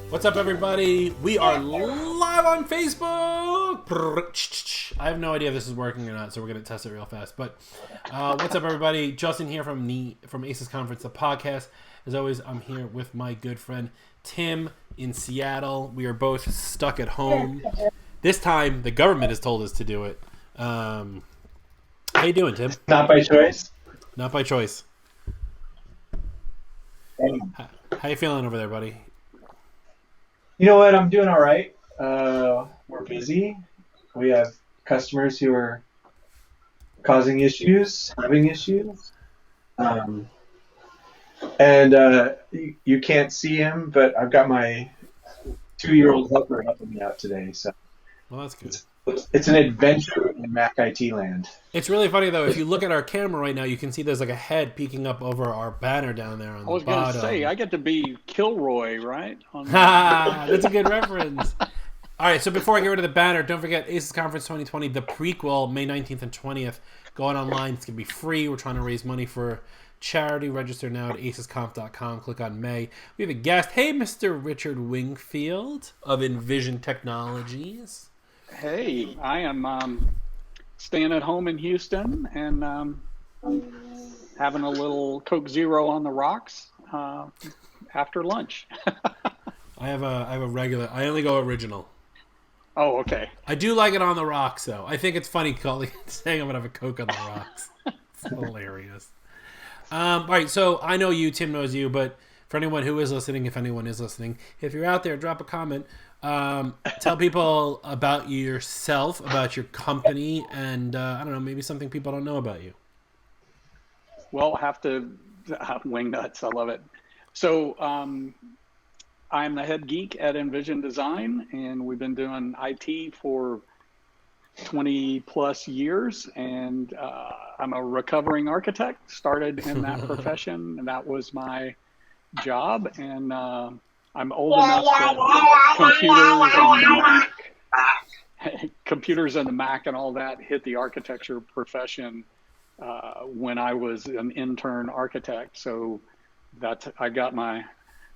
What's up, everybody? We are live on Facebook. I have no idea if this is working or not, so we're gonna test it real fast. But what's up, everybody? Justin here from Aces Conference, the podcast. As always, I'm here with my good friend Tim in Seattle. We are both stuck at home. This time, the government has told us to do it. How you doing, Tim? Not by choice. Not by choice. How you feeling over there, buddy? You know what? I'm doing all right. We're busy. We have customers who are causing issues, having issues. You can't see him, but I've got my 2-year-old helper helping me out today. So, Well, that's good. It's an adventure in Mac IT land. It's really funny, though. If you look at our camera right now, you can see there's like a head peeking up over our banner down there on the bottom. I was going to say, I get to be Kilroy, right? That's a good reference. All right, so before I get rid of the banner, don't forget Aces Conference 2020, The Prequel, May 19th and 20th. Go on online. It's going to be free. We're trying to raise money for charity. Register now at acesconf.com. Click on May. We have a guest. Hey, Mr. Richard Wingfield of Envision Technologies. Hey, I am staying at home in Houston and having a little Coke Zero on the rocks after lunch. I have a regular. I only go original. Oh, okay. I do like it on the rocks, though. I think it's funny saying I'm gonna have a Coke on the rocks. It's hilarious. All right, so I know you, Tim knows you, but for anyone who is listening, if anyone is listening, if you're out there, drop a comment. Tell people about yourself, about your company, and I don't know, maybe something people don't know about you. Well, have to wing nuts. I love it. So I'm the head geek at Envision Design, and we've been doing IT for 20 plus years, and I'm a recovering architect. Started in that profession, and that was my job, and I'm old enough that computers and the Mac and all that hit the architecture profession when I was an intern architect. So I got my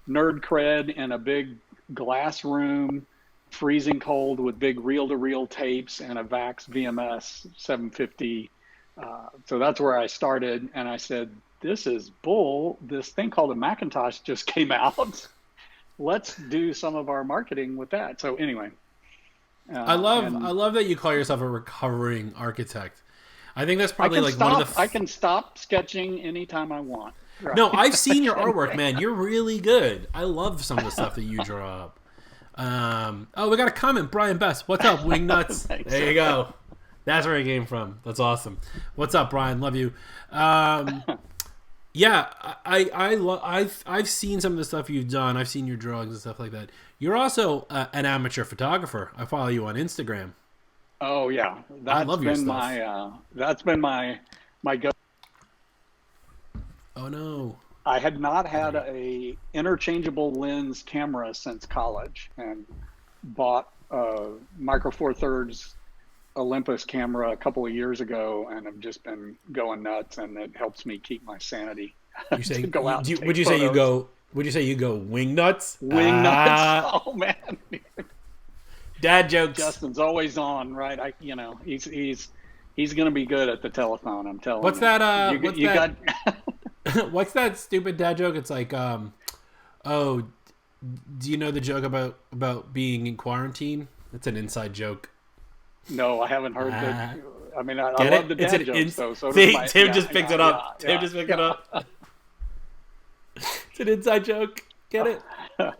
nerd cred in a big glass room, freezing cold with big reel-to-reel tapes and a VAX VMS 750. So that's where I started, and I said, this is bull. This thing called a Macintosh just came out. Let's do some of our marketing with that. So anyway, I love that you call yourself a recovering architect. I think that's probably one of the. I can stop sketching anytime I want. Right. No, I've seen your artwork, man. You're really good. I love some of the stuff that you draw up. Oh, we got a comment, Brian Best. What's up, Wingnuts? There you go. That's where it came from. That's awesome. What's up, Brian? Love you. Yeah, I've seen some of the stuff you've done. I've seen your drawings and stuff like that. You're also an amateur photographer. I follow you on Instagram. Oh yeah, I love your stuff. That's been my go. Oh no! I had not had a interchangeable lens camera since college, and bought a Micro Four Thirds Olympus camera a couple of years ago, and I've just been going nuts, and it helps me keep my sanity. You say go out. Would you say you go wing nuts? Wing nuts. Oh man. Dad jokes. Justin's always on, right? He's gonna be good at the telephone. I'm telling you. What's that? What's that stupid dad joke? It's like, oh, do you know the joke about being in quarantine? It's an inside joke. No, I haven't heard that. I mean, I love the dad jokes, though. So see, Tim just picked it up. Tim just picked it up. It's an inside joke. Get it? I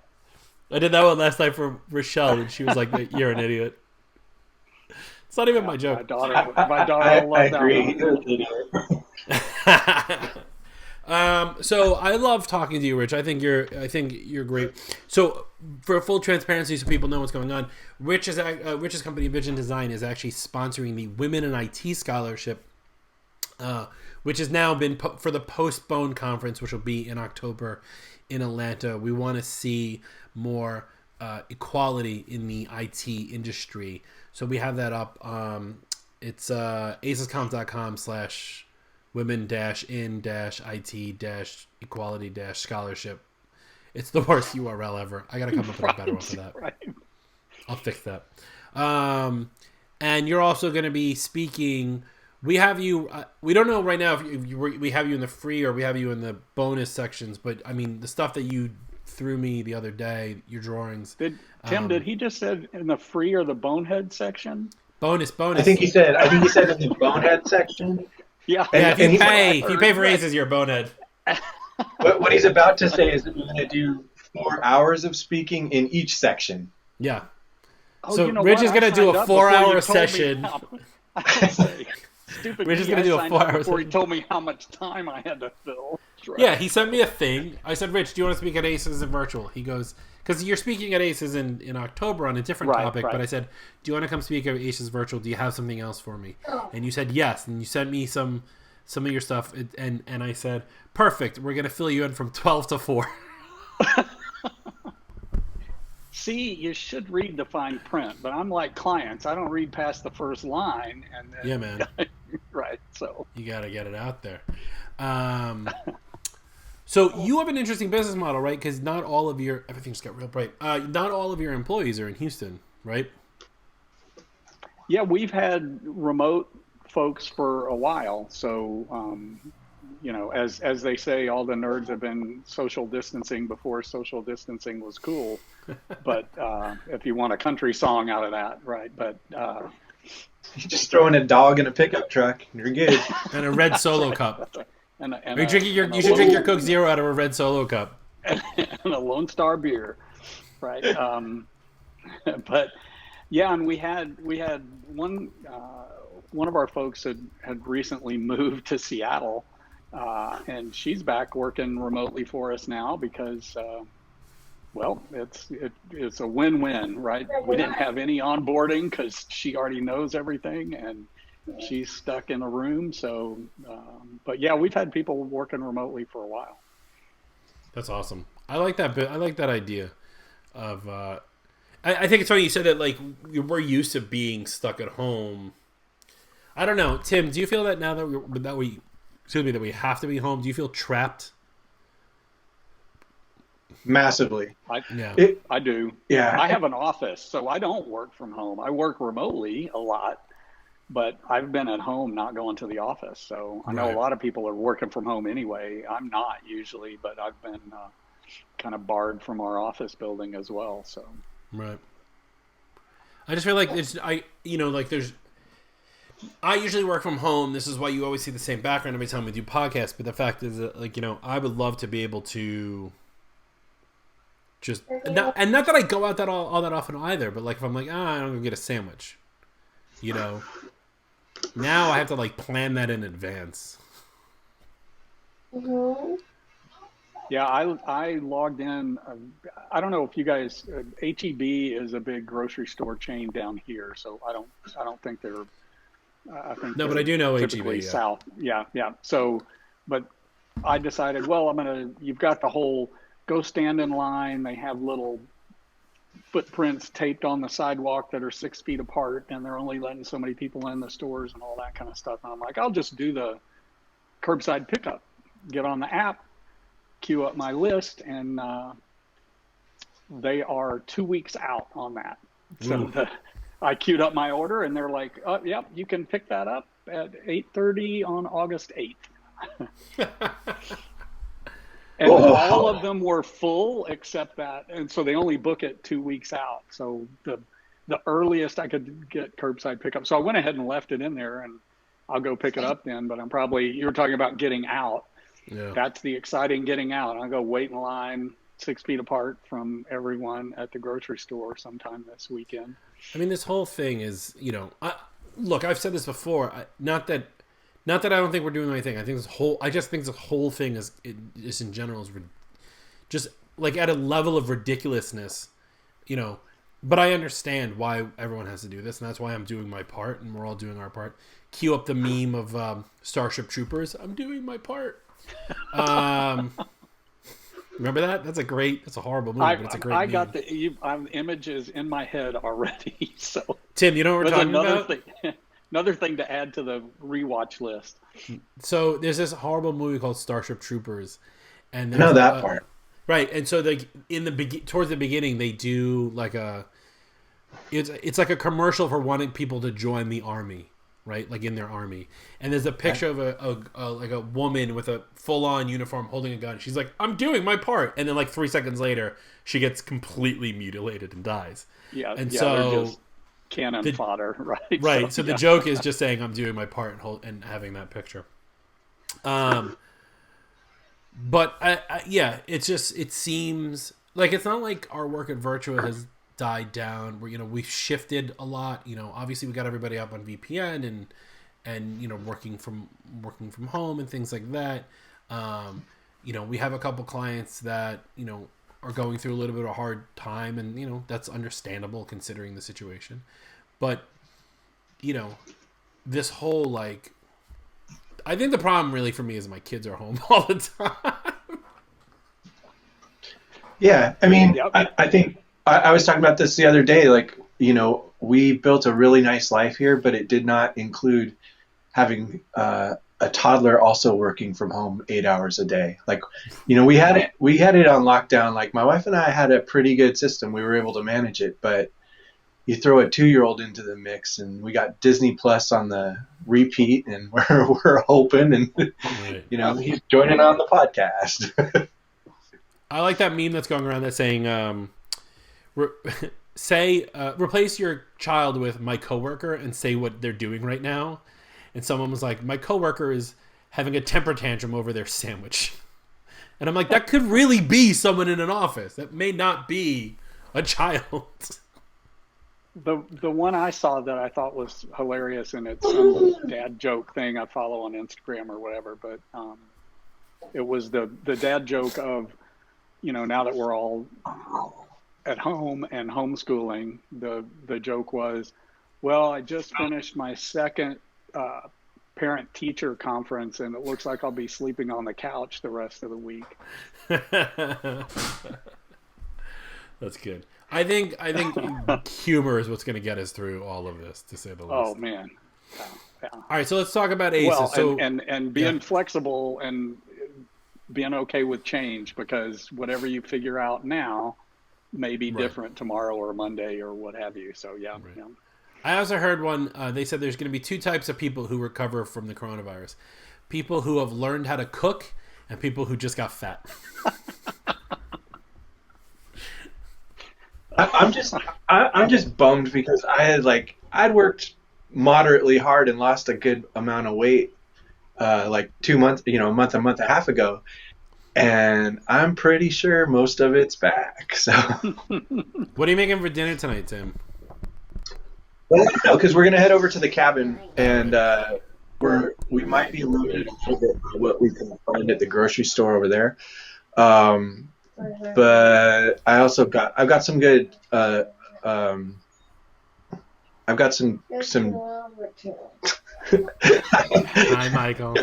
did that one last night for Rochelle, and she was like, "You're an idiot." It's not even my joke. My daughter will love that agree. So I love talking to you, Rich. I think you're great. So for full transparency, so people know what's going on, Rich's company Vision Design is actually sponsoring the Women in IT Scholarship, which has now been for the postponed conference, which will be in October in Atlanta. We want to see more equality in the IT industry, so we have that up. It's acesconf.com/women-in-IT-equality-scholarship. It's the worst URL ever. I got to come up with a better one for that. Right. I'll fix that. And you're also going to be speaking. We have you. We don't know right now if we have you in the free or we have you in the bonus sections. But I mean, the stuff that you threw me the other day, your drawings. Tim, did he just said in the free or the bonehead section? Bonus. I think he said in the bonehead section. Yeah. Yeah. If you pay for aces, you're a bonehead. What he's about to say is that we're going to do 4 hours of speaking in each section. Yeah. Oh, so you know Rich what? is going to do a 4-hour session. Stupid. We're just going to do a 4-hour before he told me how much time I had to fill. Right. Yeah, he sent me a thing. I said, Rich, do you want to speak at Aces in virtual? He goes, because you're speaking at Aces in October on a different topic, but I said, do you want to come speak at Aces virtual? Do you have something else for me? And you said yes, and you sent me some of your stuff, and I said, perfect, we're going to fill you in from 12 to 4. See, you should read the fine print, but I'm like clients. I don't read past the first line. And then, yeah, man. Right, so. You got to get it out there. So you have an interesting business model, right? Because not all of your... Everything just got real bright. Not all of your employees are in Houston, right? Yeah, we've had remote folks for a while. So, as they say, all the nerds have been social distancing before social distancing was cool. But if you want a country song out of that, right? But you're just throwing a dog in a pickup truck, and you're good. And a red Solo cup. You should drink your Coke Zero out of a red Solo cup. And a Lone Star beer, right? But yeah, and we had one of our folks had recently moved to Seattle, and she's back working remotely for us now because. Well, it's a win-win, right? We didn't have any onboarding because she already knows everything, and she's stuck in a room. So, but yeah, we've had people working remotely for a while. That's awesome. I like that bit. I like that idea of. I think it's funny you said that. Like we're used to being stuck at home. I don't know, Tim. Do you feel that now that we have to be home? Do you feel trapped? Massively. I do. Yeah. I have an office, so I don't work from home. I work remotely a lot, but I've been at home not going to the office. So I know a lot of people are working from home anyway. I'm not usually, but I've been kind of barred from our office building as well. So right. I just feel like I usually work from home. This is why you always see the same background every time we do podcasts. But the fact is that I would love to be able to just not that I go out all that often either, but like if I'm like, I don't go get a sandwich, now I have to like plan that in advance. Mm-hmm. Yeah, I logged in. I don't know if you guys. H-E-B is a big grocery store chain down here, so I don't think they're. I think no, but I do know typically H-E-B. South. Yeah. So, but I decided, well, you've got the whole. Go stand in line. They have little footprints taped on the sidewalk that are 6 feet apart, and they're only letting so many people in the stores and all that kind of stuff. And I'm like, I'll just do the curbside pickup. Get on the app, queue up my list, and they are 2 weeks out on that. So I queued up my order, and they're like, oh, yep, you can pick that up at 8:30 on August 8th. And all of them were full except that. And so they only book it 2 weeks out. So the earliest I could get curbside pickup. So I went ahead and left it in there, and I'll go pick it up then. But you were talking about getting out. Yeah. That's the exciting getting out. I'll go wait in line 6 feet apart from everyone at the grocery store sometime this weekend. I mean, this whole thing is, look, I've said this before. Not that I don't think we're doing the right thing. I just think this whole thing is in general is just like at a level of ridiculousness, But I understand why everyone has to do this, and that's why I'm doing my part, and we're all doing our part. Cue up the meme of Starship Troopers. I'm doing my part. Remember that? That's a horrible movie, but it's a great meme. I got the images in my head already. So Tim, you know what we're talking about? Another thing to add to the rewatch list. So there's this horrible movie called Starship Troopers, and I know that part. Right, and so like towards the beginning, they do like it's like a commercial for wanting people to join the army, right? Like in their army, and there's a picture of like a woman with a full on uniform holding a gun. She's like, "I'm doing my part," and then like 3 seconds later, she gets completely mutilated and dies. Yeah, and yeah, so they're just cannon fodder, right? right. So the joke is just saying, "I'm doing my part," and having that picture. But yeah, it seems like it's not like our work at Virtua has died down. Where we've shifted a lot. Obviously we got everybody up on VPN and working from home and things like that. We have a couple clients that are going through a little bit of a hard time, and that's understandable considering the situation. But this whole like. I think the problem really for me is my kids are home all the time. Yeah, I mean, I think I was talking about this the other day. Like, we built a really nice life here, but it did not include having a toddler also working from home 8 hours a day. Like, we had it on lockdown. Like, my wife and I had a pretty good system. We were able to manage it, but you throw a 2-year-old into the mix, and we got Disney Plus on the repeat, and we're hoping, and right. he's joining on the podcast. I like that meme that's going around that's saying, replace your child with my coworker and say what they're doing right now. And someone was like, my coworker is having a temper tantrum over their sandwich. And I'm like, that could really be someone in an office. That may not be a child. The one I saw that I thought was hilarious, and it's some dad joke thing I follow on Instagram or whatever, but it was the dad joke of, now that we're all at home and homeschooling, the joke was, well, I just finished my second parent-teacher conference, and it looks like I'll be sleeping on the couch the rest of the week. That's good. I think humor is what's going to get us through all of this, to say the least. Oh man. Yeah. All right, so let's talk about ACEs. Well, so, and being flexible and being okay with change, because whatever you figure out now may be different tomorrow or Monday or what have you. So yeah. I also heard one. They said there's going to be 2 types of people who recover from the coronavirus: people who have learned how to cook, and people who just got fat. I'm just bummed because I'd worked moderately hard and lost a good amount of weight like 2 months, a month and a half ago, and I'm pretty sure most of it's back. So what are you making for dinner tonight, Tim? Well, no, because we're gonna head over to the cabin, and we might be limited a little bit by what we can find at the grocery store over there. But I've got some good I've got some Hi, Michael.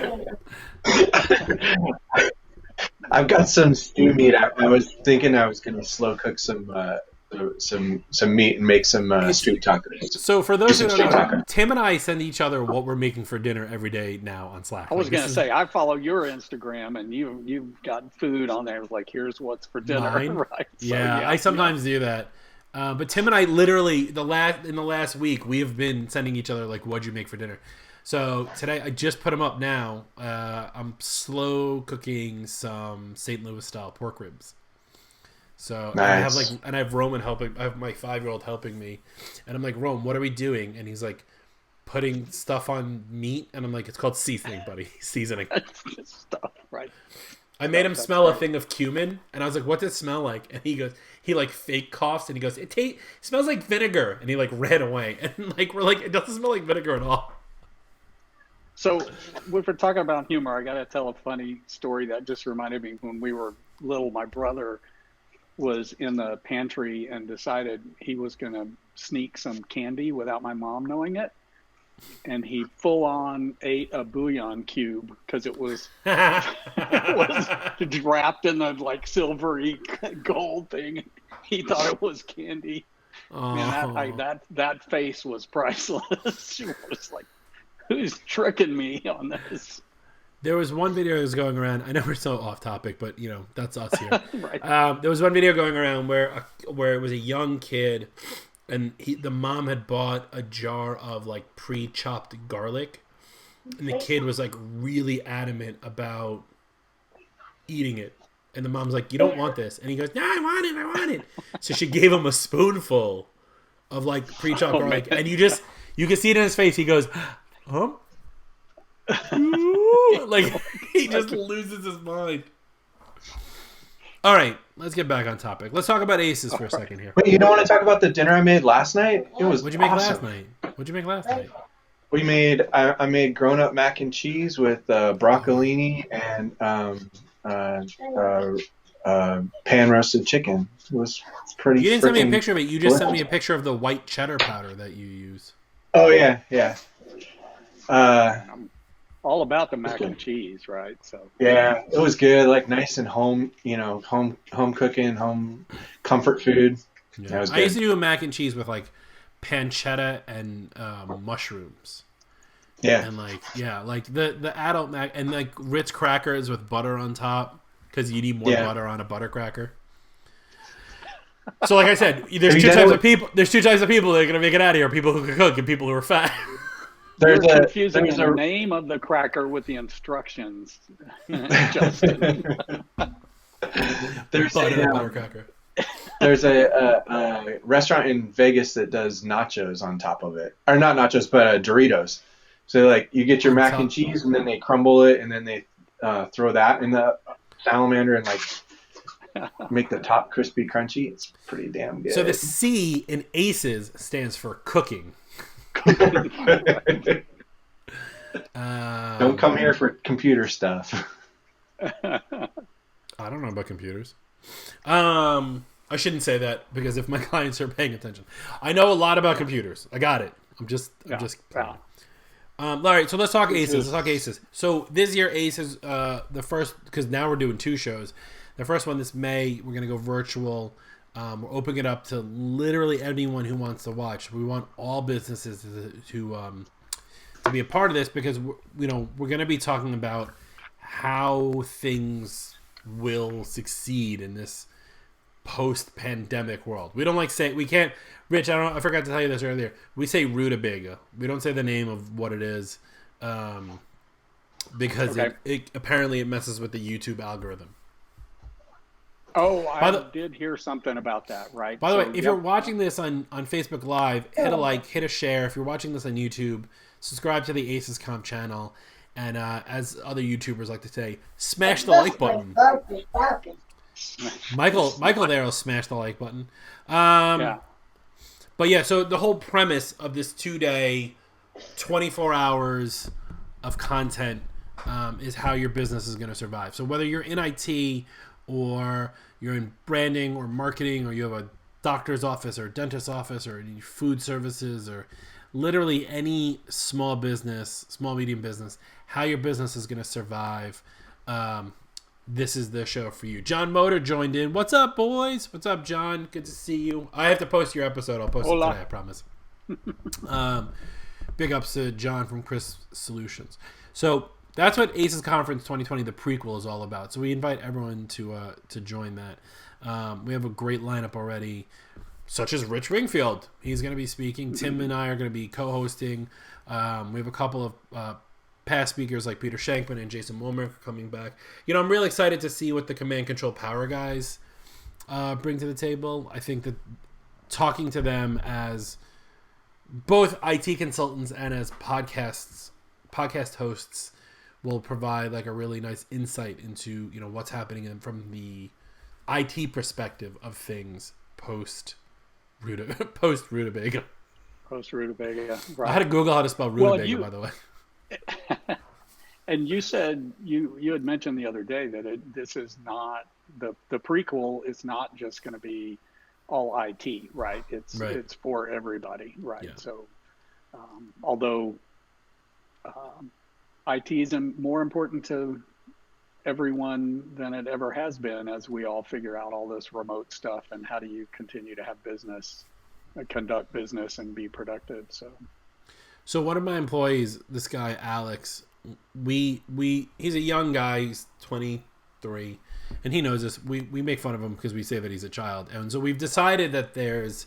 I've got some stew meat. I was thinking I was gonna slow cook some meat and make some street tacos. So for those who don't know, Tim and I send each other what we're making for dinner every day now on Slack. I was going to say, I follow your Instagram, and you've got food on there. Like, here's what's for dinner. Right? So, yeah, I sometimes do that. But Tim and I literally, in the last week, we have been sending each other, like, what'd you make for dinner? So today, I just put them up now. I'm slow cooking some St. Louis style pork ribs. So nice. I have Roman helping. I have my 5-year-old helping me, and I'm like, Rome, what are we doing? And he's like, putting stuff on meat, and I'm like, it's called seasoning, buddy. Seasoning. Stuff, right? I made him smell a thing of cumin, and I was like, what does it smell like? And he like fake coughs, and he goes, it smells like vinegar, and he like ran away, and like we're like, it doesn't smell like vinegar at all. So if we're talking about humor, I got to tell a funny story that just reminded me when we were little. My brother was in the pantry and decided he was going to sneak some candy without my mom knowing it. And he full on ate a bouillon cube because it was wrapped in the like silvery gold thing. He thought it was candy. Oh. Man, that face was priceless. She was like, who's tricking me on this? There was one video that was going around. I know we're so off topic, but that's us here. Right. There was one video going around where it was a young kid, and the mom had bought a jar of like pre-chopped garlic, and the kid was like really adamant about eating it, and the mom's like, "You don't want this," and he goes, "No, I want it." So she gave him a spoonful of like pre-chopped garlic, man. and you can see it in his face. He goes, "Huh?" Like he just loses his mind. All right, let's get back on topic. Let's talk about Aces for a second here. Wait, you don't want to talk about the dinner I made last night? It was What'd you make awesome. last night? What'd you make last night? I made grown-up mac and cheese with broccolini and pan-roasted chicken. It was pretty. You didn't send me a frickin' picture of it. You just sent me a delicious. picture of the white cheddar powder that you use. Oh yeah. I'm all about the mac and cheese, right? So Yeah, it was good. Like nice and home, home cooking, home comfort food. Yeah. That was I used to good. do a mac and cheese with like pancetta and mushrooms. Yeah. And like the adult mac and like Ritz crackers with butter on top because you need more butter on a butter cracker. So like I said, there's two types of people. There's two types of people that are gonna make it out of here: people who can cook and people who are fat. you're confusing the name of the cracker with the instructions, Justin. There's butter cracker. there's a restaurant in Vegas that does nachos on top of it, or not nachos, but Doritos. So like you get your mac and cheese, and then they crumble it, and then they throw that in the salamander and like make the top crispy, crunchy. It's pretty damn good. So the C in ACEs stands for cooking. Don't come here for computer stuff. I don't know about computers. I shouldn't say that because if my clients are paying attention, I know a lot about computers. I got it. I'm just. All right, so let's talk Aces. So this year, Aces, the first, because now we're doing two shows. The first one this May, we're gonna go virtual. We're opening it up to literally anyone who wants to watch. We want all businesses to be a part of this because we're going to be talking about how things will succeed in this post-pandemic world. We don't like saying we can't. Rich, I forgot to tell you this earlier. We say rutabaga. We don't say the name of what it is because it apparently it messes with the YouTube algorithm. Oh, I did hear something about that, right? By the way, if you're watching this on Facebook Live, hit a like, hit a share. If you're watching this on YouTube, subscribe to the Aces Comp channel. And as other YouTubers like to say, smash the like button. Michael there will smash the like button. But yeah, so the whole premise of this 2-day, 24 hours of content is how your business is going to survive. So whether you're in IT or you're in branding or marketing or you have a doctor's office or a dentist's office or any food services or literally any small business, small, medium business, how your business is going to survive. This is the show for you. John Motor joined in. What's up, boys? What's up, John? Good to see you. I have to post your episode. I'll post it today, I promise. Big ups to John from Chris Solutions. So that's what Aces Conference 2020, the prequel, is all about. So we invite everyone to join that. We have a great lineup already, such as Rich Wingfield. He's going to be speaking. Tim and I are going to be co-hosting. We have a couple of past speakers like Peter Shankman and Jason Woolmer coming back. I'm really excited to see what the Command Control Power guys bring to the table. I think that talking to them as both IT consultants and as podcast hosts will provide like a really nice insight into what's happening from the IT perspective of things post rutabaga. Post rutabaga, right. I had to Google how to spell rutabaga, by the way. And you said you had mentioned the other day that this is not the prequel is not just going to be all IT, right? It's for everybody, right? Yeah. So although IT is more important to everyone than it ever has been as we all figure out all this remote stuff and how do you continue to have business, conduct business and be productive. So one of my employees, this guy Alex, he's a young guy. He's 23, and he knows this. We make fun of him because we say that he's a child, and so we've decided that there's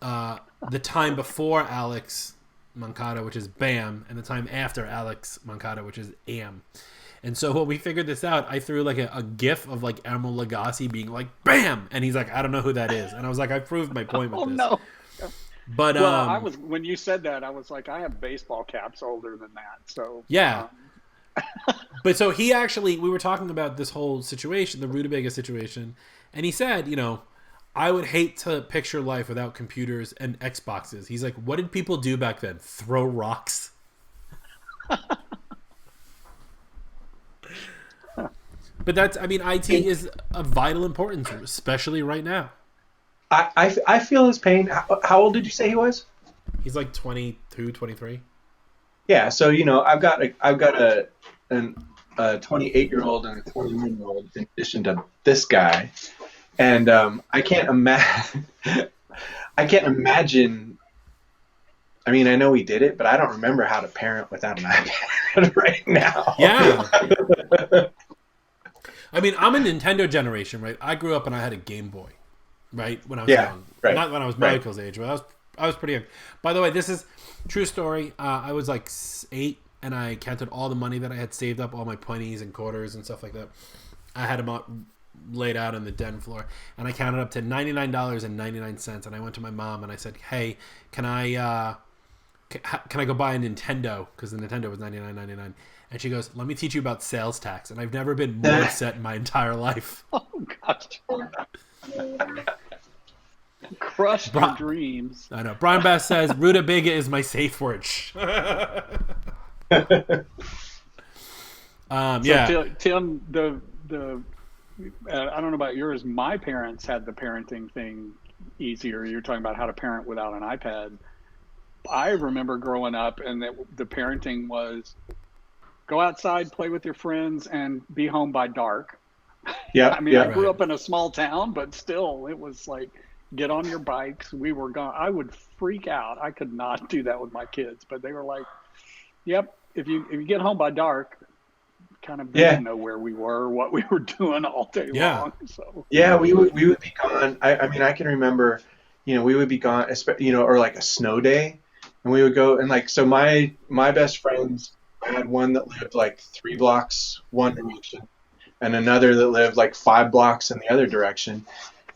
the time before Alex Moncada, which is BAM, and the time after Alex Moncada, which is AM. And so when we figured this out, I threw like a gif of like Emeril Lagasse being like BAM, and he's like, I don't know who that is, and I was like, I proved my point with Oh this. no. But Well, I was, when you said that, I was like, I have baseball caps older than that. So yeah. But so we were talking about this whole situation, the Rutabaga situation, and he said, I would hate to picture life without computers and Xboxes. He's like, what did people do back then? Throw rocks? But IT is of vital importance, especially right now. I feel his pain. How old did you say he was? He's like 22, 23. Yeah, so I've got a 28-year-old and a 21-year-old in addition to this guy, and I can't imagine. I mean, I know he did it, but I don't remember how to parent without an iPad right now. Yeah. I mean, I'm a Nintendo generation, right? I grew up and I had a Game Boy, right? When I was young. Right. Not when I was Michael's age, but I was pretty young. By the way, this is true story. I was like 8, and I counted all the money that I had saved up, all my pennies and quarters and stuff like that. I had them all laid out on the den floor, and I counted up to $99.99. And I went to my mom and I said, "Hey, can I go buy a Nintendo?" Because the Nintendo was $99.99. And she goes, "Let me teach you about sales tax." And I've never been more upset in my entire life. Oh gosh. Crushed your dreams. I know. Brian Bass says, Rutabaga is my safe word. Yeah. Tim, the I don't know about yours. My parents had the parenting thing easier. You're talking about how to parent without an iPad. I remember growing up, and the parenting was go outside, play with your friends, and be home by dark. Yeah. I mean, I grew up in a small town, but still, it was like, get on your bikes. We were gone. I would freak out. I could not do that with my kids, but they were like, "Yep, if you get home by dark," kind of didn't know where we were, what we were doing all day long. So we would be gone. I mean, I can remember, we would be gone, or like a snow day, and we would go and like, so my best friends, I had one that lived like 3 blocks one direction, and another that lived like 5 blocks in the other direction.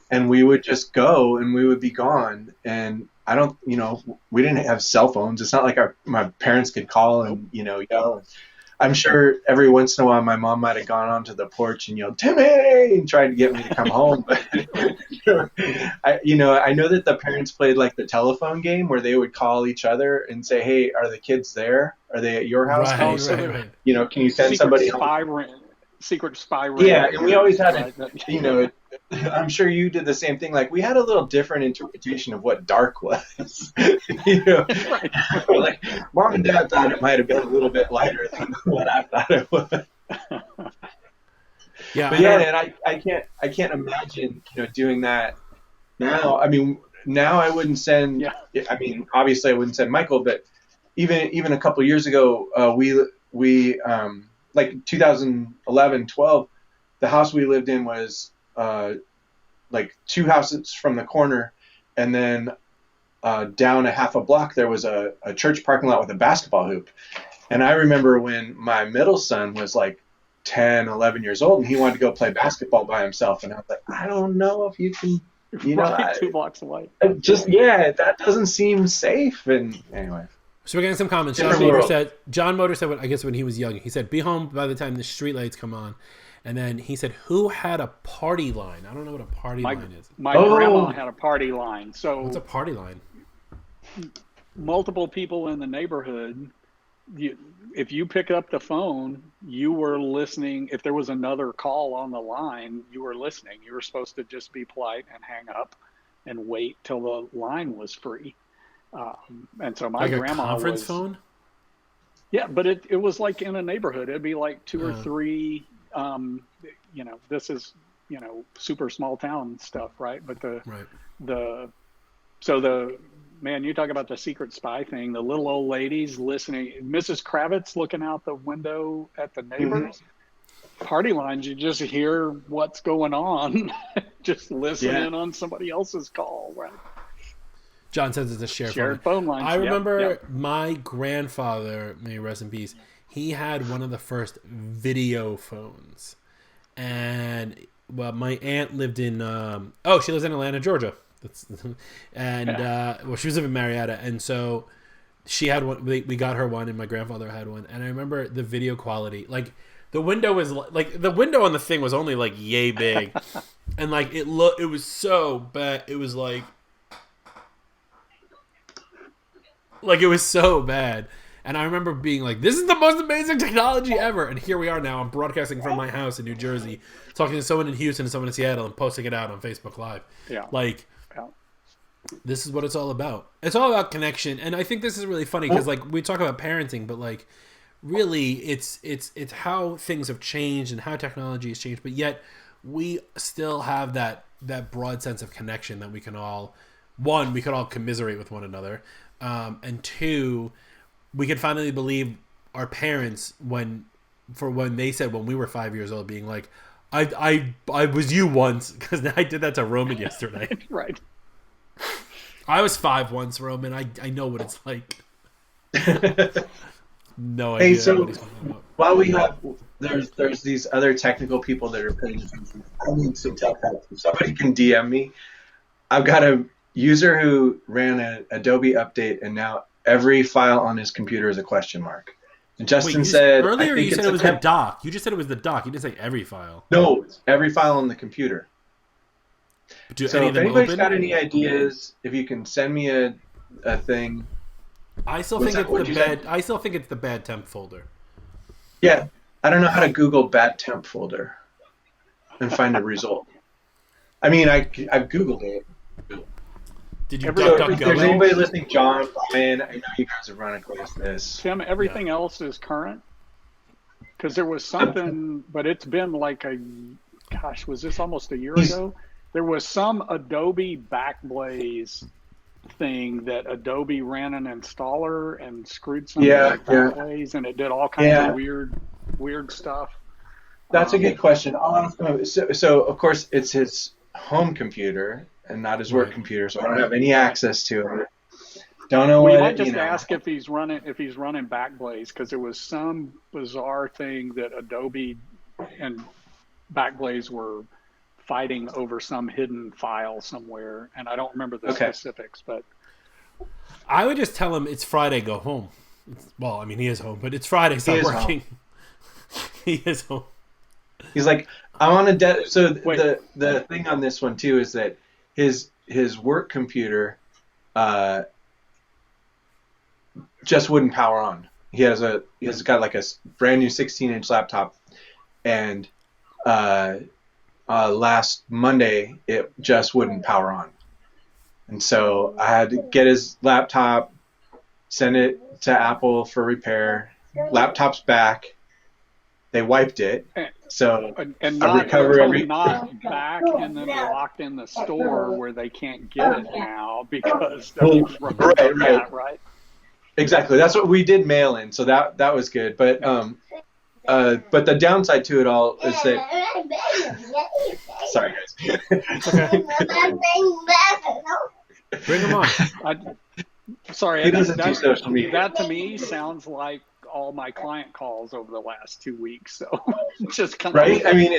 And we would just go and we would be gone. And I don't, we didn't have cell phones. It's not like my parents could call and, yell. I'm sure every once in a while my mom might have gone onto the porch and yelled, "Timmy!" and tried to get me to come home. But, I know that the parents played like the telephone game where they would call each other and say, "Hey, are the kids there? Are they at your house?" Right. Can you send somebody home? Secret spy ring. Yeah, and we always had I'm sure you did the same thing. Like, we had a little different interpretation of what dark was. Right. Like, Mom and Dad thought it might have been a little bit lighter than what I thought it was. Yeah, but and I can't imagine doing that now. I mean, now I wouldn't send. Yeah. I mean, obviously I wouldn't send Michael, but even a couple years ago, we like 2011, 12, the house we lived in was like 2 houses from the corner, and then down a half a block there was a church parking lot with a basketball hoop. And I remember when my middle son was like 10, 11 years old, and he wanted to go play basketball by himself, and I was like, I don't know if you can, 2 blocks away. That doesn't seem safe. And anyway. So we're getting some comments. John Motor said, I guess when he was young, he said, "Be home by the time the streetlights come on." And then he said, "Who had a party line?" I don't know what a party line is. My grandma had a party line. So what's a party line? Multiple people in the neighborhood. If you pick up the phone, you were listening. If there was another call on the line, you were listening. You were supposed to just be polite and hang up and wait till the line was free. And so my grandma a conference phone? Yeah, but it was like in a neighborhood. It'd be like 2 or 3. This is super small town stuff, right? But the man, you talk about the secret spy thing. The little old ladies listening, Mrs. Kravitz looking out the window at the neighbors. Party lines, you just hear what's going on, just listening on somebody else's call, right? John says it's a shared phone line. I remember my grandfather, may he rest in peace, he had one of the first video phones. And, well, my aunt lived in, she lives in Atlanta, Georgia. Well, she was living in Marietta. And so she had one, we got her one, and my grandfather had one. And I remember the video quality, like, the window was like the window on the thing was only like yay big, and like it was so bad. It was like it was so bad. And I remember being like, "This is the most amazing technology ever." And here we are now. I'm broadcasting from my house in New Jersey, talking to someone in Houston and someone in Seattle, and posting it out on Facebook Live. Yeah, this is what it's all about. It's all about connection, and I think this is really funny because like we talk about parenting, but like. Really, it's how things have changed and how technology has changed, but yet we still have that broad sense of connection that we can all commiserate with one another, and two, we can finally believe our parents when they said when we were 5 years old, being like, I was you once because I did that to Roman yesterday. Right. I was 5 once, Roman. I know what it's like. No idea. Hey, so while we have, there's these other technical people that are putting I need some tech help. If somebody can DM me. I've got a user who ran an Adobe update, and now every file on his computer is a question mark. And Justin said earlier you said it was the doc. You just said it was the doc. You didn't say every file. No, every file on the computer. So if anybody's got any ideas, if you can send me a thing. I still think it's the bad temp folder. Yeah, I don't know how to Google bad temp folder and find a result. I mean, I've Googled it. Did you? If there's anybody listening, John, Brian, I know you guys have run across this. Tim, everything else is current. Because there was something, but it's been like was this almost a year ago? There was some Adobe Backblaze thing that Adobe ran an installer and screwed something like Backblaze, and it did all kinds of weird stuff. That's a good question. So of course it's his home computer and not his work computer, so I don't have any access to it. Don't know what. I just ask if he's running Backblaze, because there was some bizarre thing that Adobe and Backblaze were fighting over some hidden file somewhere, and I don't remember the specifics, but I would just tell him it's Friday, go home. Well, I mean, he is home, but it's Friday, stop working. He is home. He's like, I'm on a so the thing on this one too is that his work computer just wouldn't power on. He's got like a brand new 16-inch laptop, and last Monday it just wouldn't power on, and so I had to get his laptop, send it to Apple for repair. Laptop's back. They wiped it, so and not back, and then locked in the store where they can't get it now because right. Exactly, that's what we did mail in, so that was good. But the downside to it all is that. Sorry, guys. It's okay. Bring him on. Sorry, he doesn't do social media. That to me sounds like all my client calls over the last 2 weeks. So just kind right. I mean,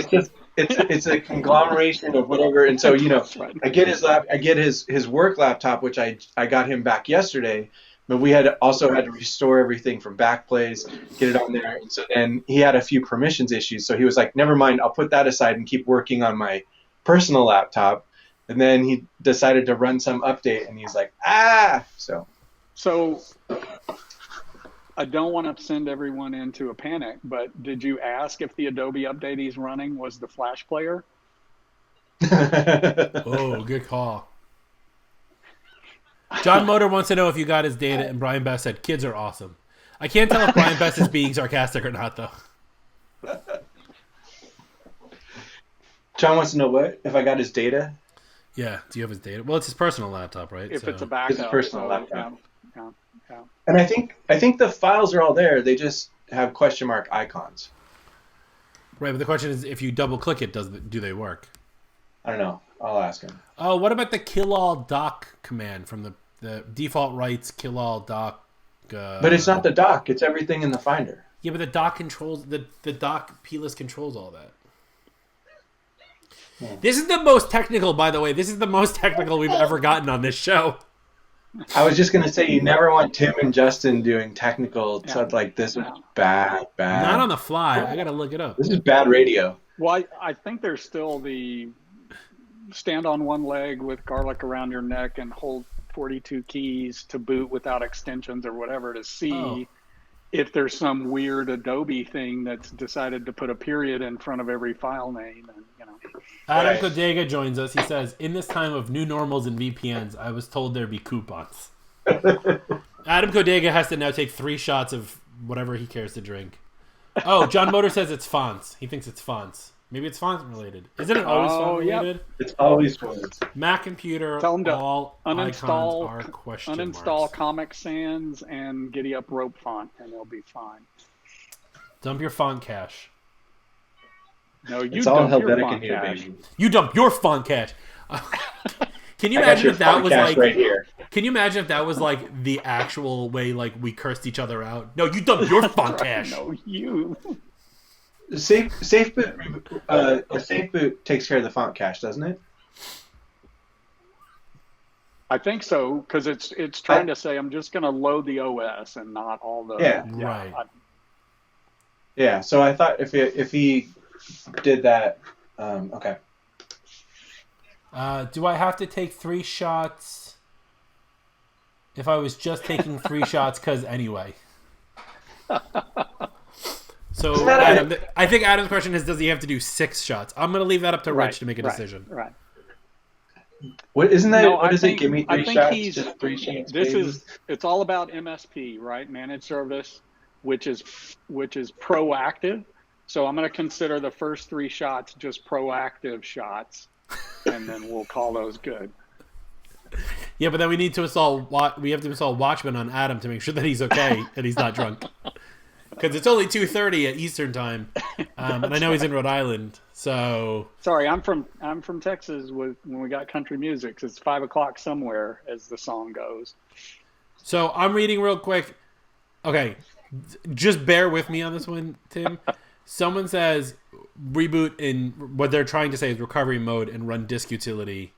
it's a conglomeration of whatever. And so right. I get his work laptop, which I got him back yesterday. But we had to restore everything from Backblaze, get it on there. And so then he had a few permissions issues. So he was like, never mind, I'll put that aside and keep working on my personal laptop. And then he decided to run some update, and he's like, So I don't want to send everyone into a panic, but did you ask if the Adobe update he's running was the Flash player? Oh, good call. John Motor wants to know if you got his data, and Brian Best said, kids are awesome. I can't tell if Brian Best is being sarcastic or not, though. John wants to know what? If I got his data? Yeah. Do you have his data? Well, it's his personal laptop, right? If it's a It's backup. his personal So, laptop. yeah, yeah. And I think the files are all there. They just have question mark icons. Right, but the question is, if you double click it, do they work? I don't know. I'll ask him. Oh, what about the kill all doc command from the default rights kill all doc? But it's not the doc. It's everything in the Finder. Yeah, but the doc controls the doc plist controls all that. Yeah. This is the most technical, by the way. This is the most technical we've ever gotten on this show. I was just gonna say you never want Tim and Justin doing technical stuff like this. Is bad. Not on the fly. I gotta look it up. This is bad radio. Well, I think there's still the stand on one leg with garlic around your neck and hold 42 keys to boot without extensions or whatever to see if there's some weird Adobe thing that's decided to put a period in front of every file name. And, Adam Kodega joins us. He says, in this time of new normals and VPNs, I was told there'd be coupons. Adam Kodega has to now take 3 shots of whatever he cares to drink. Oh, John Motor says it's fonts. He thinks it's fonts. Maybe it's font related. Isn't it always font related? It's always fonts. Mac computer, Tell them to all icons are question uninstall marks. Comic Sans and Giddy Up Rope font, and they'll be fine. Dump your font cache. No, you It's all dump your Helvetic in font here, cache. baby. You dump your font cache. Can you I got imagine your if that font was cache like? right here. Can you imagine if that was like the actual way like we cursed each other out? No, you dump your font cache. No, you. Safe boot. A safe boot takes care of the font cache, doesn't it? I think so, because it's trying to say I'm just going to load the OS and not all the. Yeah. Right. Yeah. So I thought if he did that, okay. Do I have to take 3 shots if I was just taking 3 shots? Because anyway. So Adam, I think Adam's question is, does he have to do 6 shots? I'm going to leave that up to Rich to make a decision. Right. What isn't that? No, what I is think- it? Give me 3 I think shots. he's- Just 3 shots. This baby. it's all about MSP, right? Managed service, which is proactive. So I'm going to consider the first 3 shots just proactive shots, and then we'll call those good. Yeah, but then we need to install we have to install Watchmen on Adam to make sure that he's okay and he's not drunk. Because it's only 2:30 at Eastern time, and I know he's in Rhode Island. So Sorry, I'm from Texas when we got country music. 'Cause it's 5 o'clock somewhere, as the song goes. So I'm reading real quick. Okay, just bear with me on this one, Tim. Someone says reboot in what they're trying to say is recovery mode and run disk utility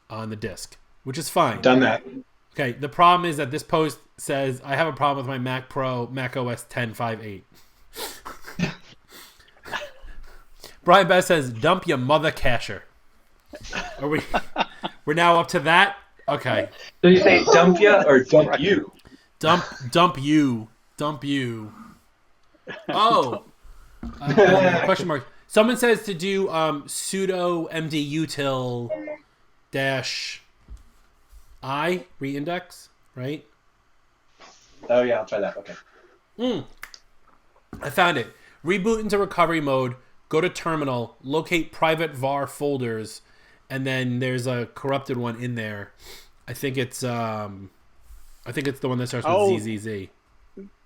on the disk, which is fine. Done that. Okay, the problem is that this post says I have a problem with my Mac Pro Mac OS 10.5.8. Brian Best says dump your mother cacher. Are we're now up to that? Okay. So you say dump ya or dump you? Dump you. Oh. Question mark. Someone says to do sudo mdutil dash I reindex, right? Oh yeah, I'll try that. Okay. I found it. Reboot into recovery mode, go to terminal, locate private var folders, and then there's a corrupted one in there. I think it's the one that starts with ZZZ.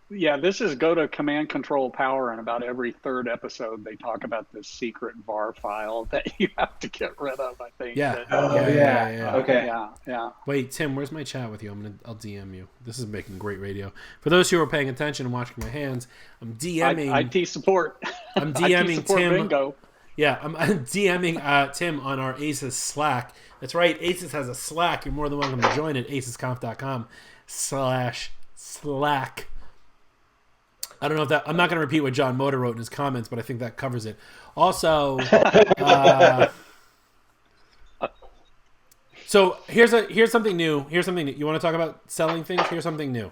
Yeah, this is go to command control power, and about every 3rd episode they talk about this secret var file that you have to get rid of, I think. Yeah. Yeah. Okay. Yeah. Wait, Tim, where's my chat with you? I'll DM you. This is making great radio. For those who are paying attention and watching my hands, I'm DMing IT support. I'm DMing IT support Tim. bingo. Yeah, I'm DMing Tim on our Aces Slack. That's right, Aces has a Slack. You're more than welcome to join it. acesconf.com/Slack. I don't know if that. I'm not going to repeat what John Motor wrote in his comments, but I think that covers it. Also, so here's something new. Here's something new. You want to talk about selling things? Here's something new.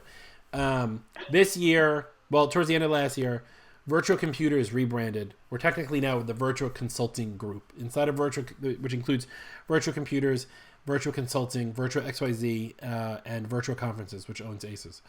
This year, well, towards the end of last year, Virtual Computers rebranded. We're technically now the Virtual Consulting Group. Inside of Virtual, which includes Virtual Computers, Virtual Consulting, Virtual XYZ, and Virtual Conferences, which owns Aces.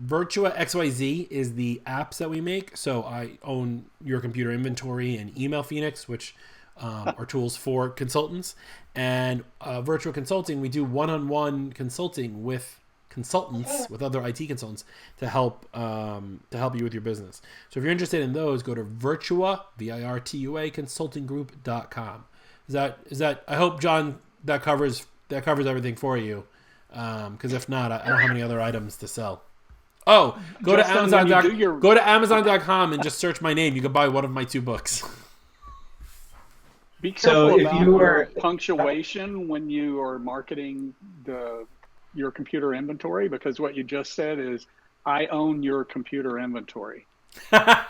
Virtua XYZ is the apps that we make. So I own Your Computer Inventory and Email Phoenix, which or tools for consultants. And virtual consulting, we do one-on-one consulting with consultants, with other IT consultants to help you with your business. So if you're interested in those, go to Virtua, VIRTUA consultinggroup.com. Is that I hope, John, that covers everything for you. Because if not, I don't have any other items to sell. Oh, go to Amazon.com and just search my name. You can buy one of my 2 books. Be careful about your punctuation when you are marketing your computer inventory, because what you just said is, I own your computer inventory. Right?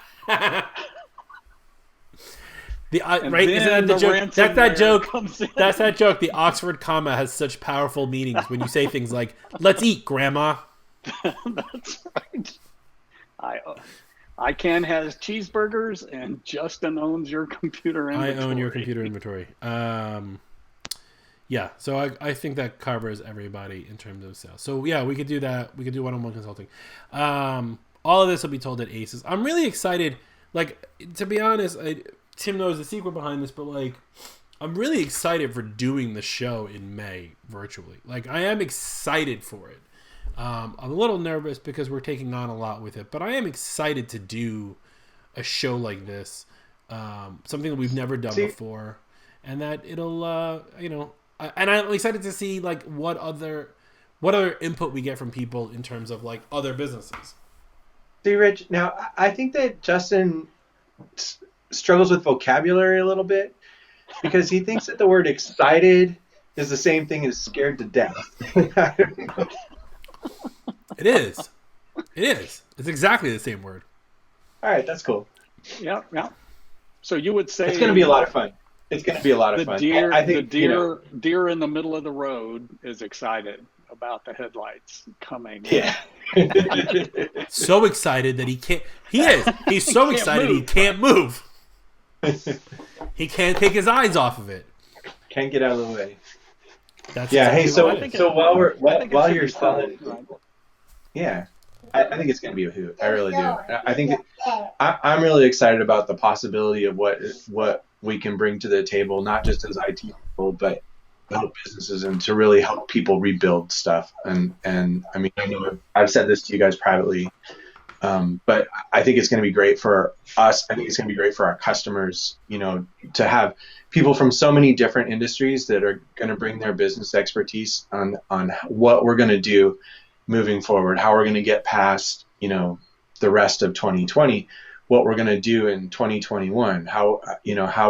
Isn't that the joke? That's that joke. That's that joke. The Oxford comma has such powerful meanings when you say things like, "Let's eat, Grandma." That's right. ICANN has cheeseburgers, and Justin owns your computer inventory. I own your computer inventory. Yeah, so I think that covers everybody in terms of sales. So yeah, we could do that. We could do one-on-one consulting. All of this will be told at ACES. I'm really excited. Like, to be honest, Tim knows the secret behind this, but like, I'm really excited for doing the show in May virtually. Like, I am excited for it. I'm a little nervous because we're taking on a lot with it, but I am excited to do a show like this, something that we've never done before, and that it'll, and I'm excited to see like what other input we get from people in terms of like other businesses. See, Rich, now I think that Justin struggles with vocabulary a little bit because he thinks that the word excited is the same thing as scared to death. It is. It's exactly the same word. All right, that's cool. Yeah. So you would say it's going to be a lot of fun. It's going to be a lot of fun. I think the deer in the middle of the road is excited about the headlights coming. Yeah. So excited that he can't. He's so excited he can't move. He can't take his eyes off of it. Can't get out of the way. That's Hey, so while you're you're selling, yeah, I think it's going to be a hoot. I really do. I think I'm really excited about the possibility of what we can bring to the table, not just as IT people, but help businesses and to really help people rebuild stuff. And I mean, I know I've said this to you guys privately, but I think it's going to be great for us. I think it's going to be great for our customers, to have people from so many different industries that are going to bring their business expertise on what we're going to do moving forward, how we're going to get past, the rest of 2020, what we're going to do in 2021, how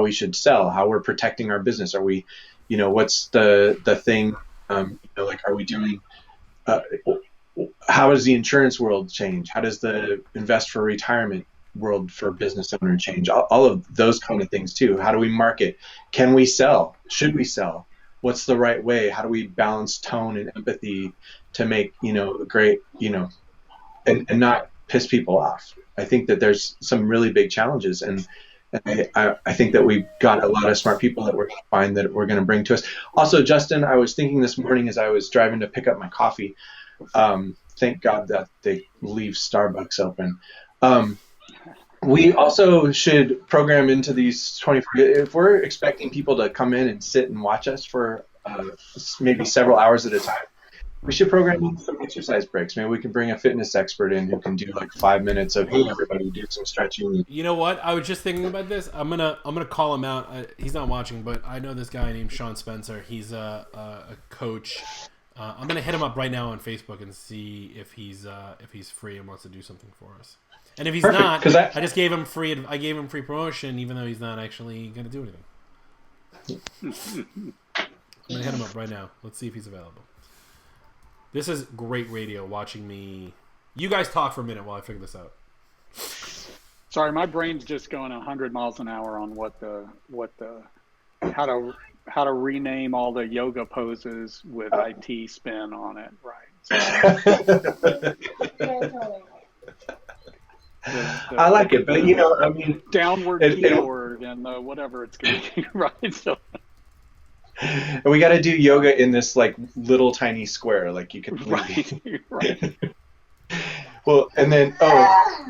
we should sell, how we're protecting our business. Are we, what's the thing, like, are we doing, how does the insurance world change? How does the invest for retirement world for business owner change? All of those kind of things too. How do we market? Can we sell? Should we sell? What's the right way? How do we balance tone and empathy to make, great, and not piss people off? I think that there's some really big challenges, and I think that we've got a lot of smart people that we're going to find that we're going to bring to us. Also, Justin, I was thinking this morning as I was driving to pick up my coffee, thank God that they leave Starbucks open. We also should program into these 24, if we're expecting people to come in and sit and watch us for maybe several hours at a time, we should program in some exercise breaks. Maybe we can bring a fitness expert in who can do like 5 minutes of, hey, everybody, do some stretching. You know what? I was just thinking about this. I'm gonna call him out. He's not watching, but I know this guy named Sean Spencer. He's a coach. I'm gonna hit him up right now on Facebook and see if he's free and wants to do something for us. And if he's not, I just gave him free. I gave him free promotion, even though he's not actually gonna do anything. I'm gonna hit him up right now. Let's see if he's available. This is great radio. Watching me, you guys talk for a minute while I figure this out. Sorry, my brain's just going 100 miles an hour on how to rename all the yoga poses with IT spin on it, right? So, I like it, but I mean, downward keyword and whatever it's going to be, right? So. And we got to do yoga in this like little tiny square, like you can. Right. Well, and then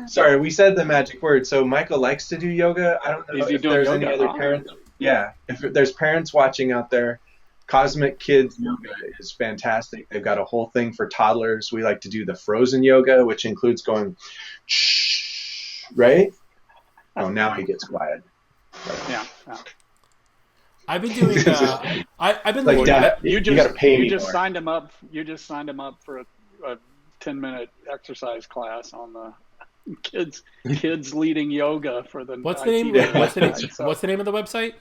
sorry, we said the magic word. So Michael likes to do yoga. I don't know if there's any other parents. Yeah, if there's parents watching out there, Cosmic Kids Yoga is fantastic. They've got a whole thing for toddlers. We like to do the frozen yoga, which includes going, shh, right? Oh, now he gets quiet. Yeah. Yeah. I've been doing. I've been Like, looking. Dad, You you got to just pay you me just more. signed him up. You just signed him up for a 10-minute exercise class on the kids leading yoga for the What's the IT name? day. What's the name of the website?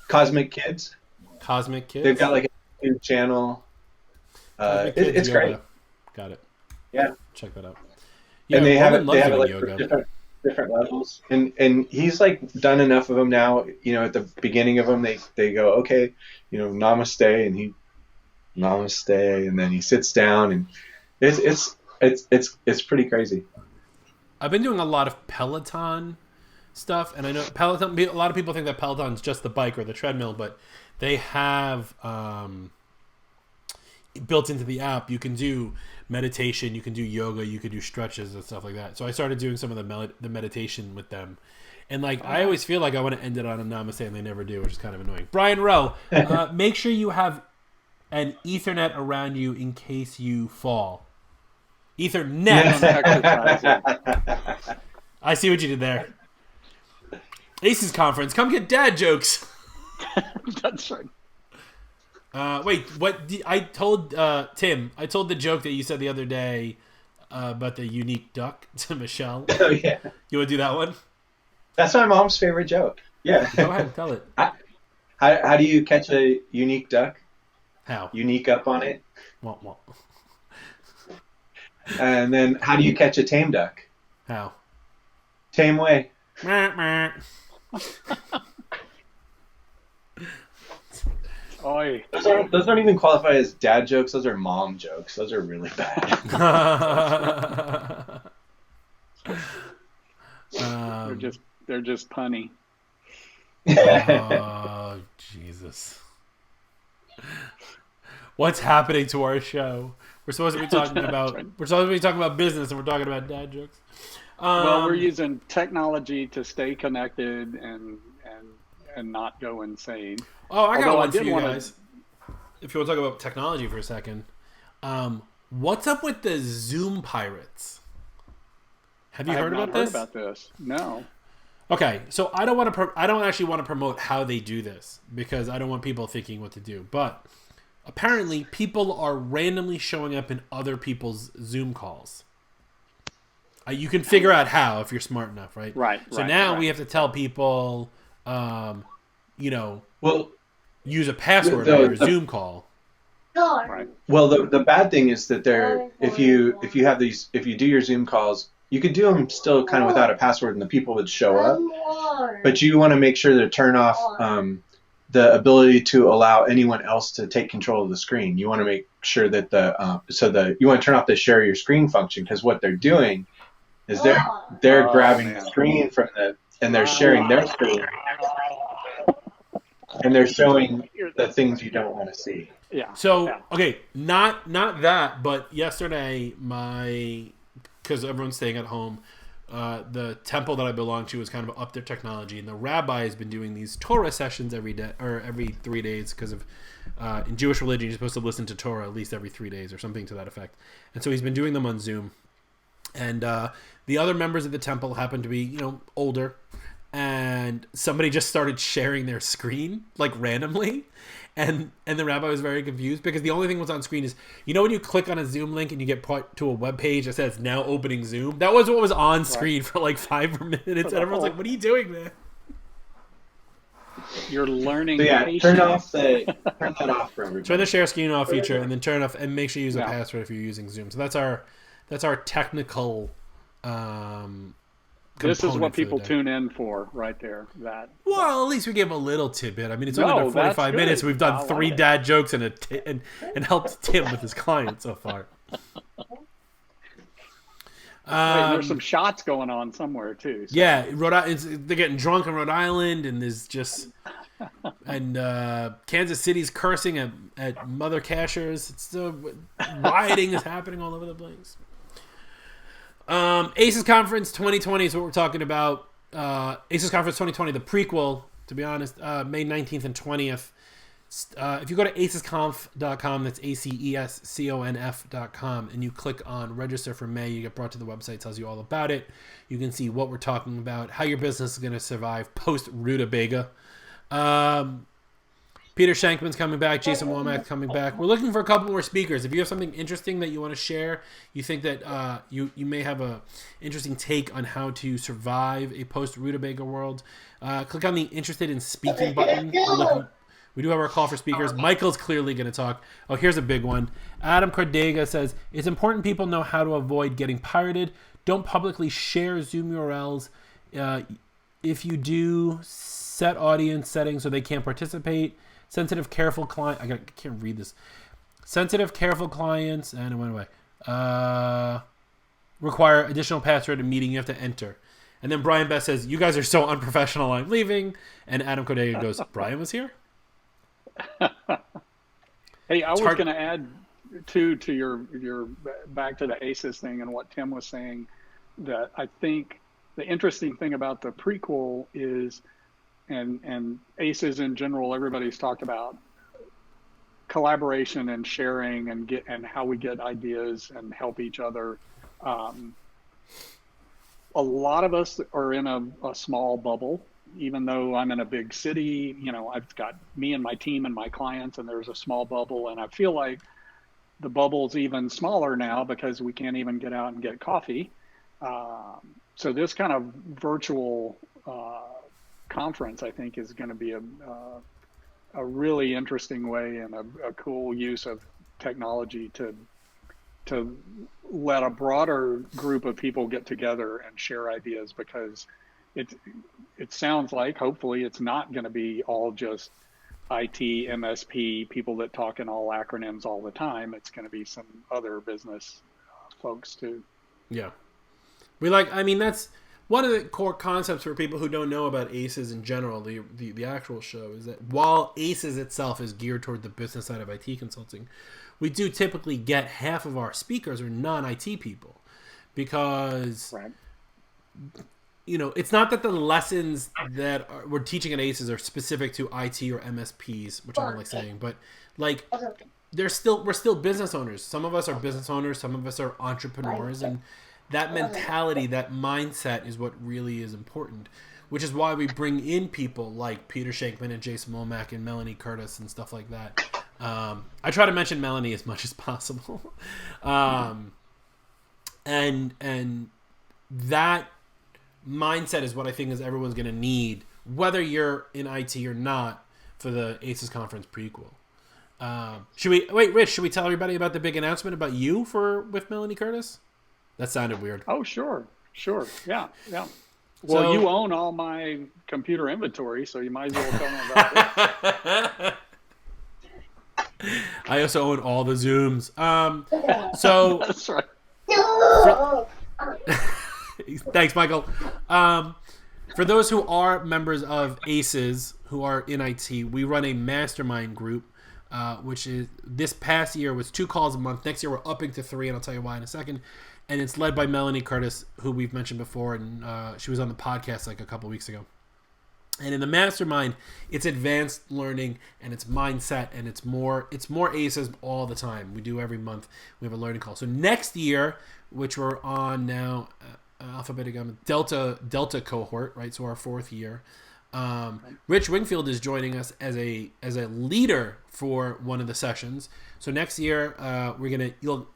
Cosmic Kids. Cosmic Kids. They've got like a YouTube channel. Cosmic Kids It's Yoga. great. Got it. Yeah. Check that out. Yeah, And they have it. Roman They loves have it doing like yoga. for different levels. And he's like done enough of them now. At the beginning of them, they go, okay, namaste, and he namaste, and then he sits down, and it's pretty crazy. I've been doing a lot of Peloton stuff, and I know Peloton. A lot of people think that Peloton's just the bike or the treadmill, but they have built into the app. You can do meditation, you can do yoga, you can do stretches and stuff like that. So I started doing some of the meditation with them, and like I always feel like I want to end it on a namaste, and they never do, which is kind of annoying. Brian Rowe, make sure you have an Ethernet around you in case you fall. Ethernet. I see what you did there. Aces Conference, come get dad jokes. That's right. Wait, what? I told Tim. I told the joke that you said the other day about the unique duck to Michelle. Oh yeah, You want to do that one? that's my mom's favorite joke. Yeah. Go ahead, tell it. How do you catch a unique duck? How? Unique up on it. Well. And then how do you catch a tame duck? How? Tame way. Oi. Those don't even qualify as dad jokes. Those are mom jokes. Those are really bad. They're just punny. Oh, Jesus. What's happening to our show? We're supposed to be talking about business, and we're talking about dad jokes. Well, we're using technology to stay connected and not go insane. Oh, I got Although one I for did you wanna- guys. If you want to talk about technology for a second, what's up with the Zoom pirates? Have you I heard have about not this? heard about this. No. Okay, so I don't actually want to promote how they do this because I don't want people thinking what to do. But apparently, people are randomly showing up in other people's Zoom calls. You can figure out how if you're smart enough, right? Right. So now we have to tell people, Well, use a password The- on your the- Zoom call. Right. well, the bad thing is that if you do your Zoom calls, you could do them still kind of without a password, and the people would show up. But you want to make sure to turn off the ability to allow anyone else to take control of the screen. You want to make sure that you want to turn off the share your screen function, because what they're doing is they're grabbing the screen and they're sharing their screen, and they're showing the things you don't want to see. Yeah. So yeah. okay, not that, but yesterday because everyone's staying at home, the temple that I belong to is kind of up their technology, and the rabbi has been doing these Torah sessions every day or every 3 days because of in Jewish religion you're supposed to listen to Torah at least every 3 days or something to that effect, and so he's been doing them on Zoom, and the other members of the temple happen to be older, and somebody just started sharing their screen like randomly. And the rabbi was very confused because the only thing that was on screen is, when you click on a Zoom link and you get put to a web page that says now opening Zoom, that was what was on screen for like 5 minutes, and everyone's like, what are you doing, man? You're learning. So yeah, patience. turn that off for everybody. Turn the share screen off feature and then turn off and make sure you use a password if you're using Zoom. So that's our technical This is component what for the people day. tune in for right there. Well, at least we gave a little tidbit. I mean, it's only been that's 45 good. minutes. We've done I love 3 it. dad jokes and helped Tim with his client so far. Wait, there's some shots going on somewhere too. So. Yeah, they're getting drunk in Rhode Island, and there's just and Kansas City's cursing at Mother Cashers. It's still rioting is happening all over the place. Aces Conference 2020 is what we're talking about. Aces Conference 2020, the prequel, to be honest. May 19th and 20th. If you go to acesconf.com, that's acesconf.com, and you click on register for May, you get brought to the website, tells you all about it. You can see what we're talking about, how your business is going to survive post rutabaga. Peter Shankman's coming back. Jason Womack's coming back. We're looking for a couple more speakers. If you have something interesting that you want to share, you think that you may have a interesting take on how to survive a post rutabaga world, click on the interested in speaking button. We do have our call for speakers. Michael's clearly going to talk. Oh, here's a big one. Adam Cordega says, it's important people know how to avoid getting pirated. Don't publicly share Zoom URLs. If you do, set audience settings so they can't participate. Sensitive, careful client. I can't read this. Sensitive, careful clients. And it went away. Require additional password and meeting you have to enter. And then Brian Best says, you guys are so unprofessional, I'm leaving. And Adam Cordega goes, Brian was here? Hey, I was going to add to your back to the ACES thing and what Tim was saying, that I think the interesting thing about the prequel is, and ACES in general, everybody's talked about collaboration and sharing and how we get ideas and help each other. A lot of us are in a small bubble. Even though I'm in a big city, I've got me and my team and my clients, and there's a small bubble. And I feel like the bubble's even smaller now because we can't even get out and get coffee. So this kind of virtual conference, I think, is going to be a really interesting way and a cool use of technology to let a broader group of people get together and share ideas, because it sounds like, hopefully, it's not going to be all just IT, MSP, people that talk in all acronyms all the time. It's going to be some other business folks too. Yeah. That's one of the core concepts for people who don't know about ACES in general, the actual show, is that while ACES itself is geared toward the business side of IT consulting, we do typically get half of our speakers are non-IT people, because... Right. It's not that the lessons that we're teaching at ACES are specific to IT or MSPs, which I don't like saying, but we're still business owners. Some of us are business owners, some of us are entrepreneurs, and that mentality, that mindset is what really is important, which is why we bring in people like Peter Shankman and Jason Womack and Melanie Curtis and stuff like that. I try to mention Melanie as much as possible. And that mindset is what I think is everyone's going to need, whether you're in IT or not, for the ACES conference prequel. Rich, should we tell everybody about the big announcement about you with Melanie Curtis? That sounded weird. Oh, sure. Yeah. Well, you own all my computer inventory, so you might as well tell them about this. I also own all the Zooms. That's right. Thanks, Michael. For those who are members of ACES, who are in IT, we run a mastermind group, which is, this past year was 2 calls a month. Next year we're upping to 3, and I'll tell you why in a second. And it's led by Melanie Curtis, who we've mentioned before, and she was on the podcast like a couple weeks ago. And in the mastermind, it's advanced learning and it's mindset, and it's more ACES all the time. We do every month. We have a learning call. So next year, which we're on now, alphabetic Delta cohort, right? So our 4th year. Rich Wingfield is joining us as a leader for one of the sessions. So next year,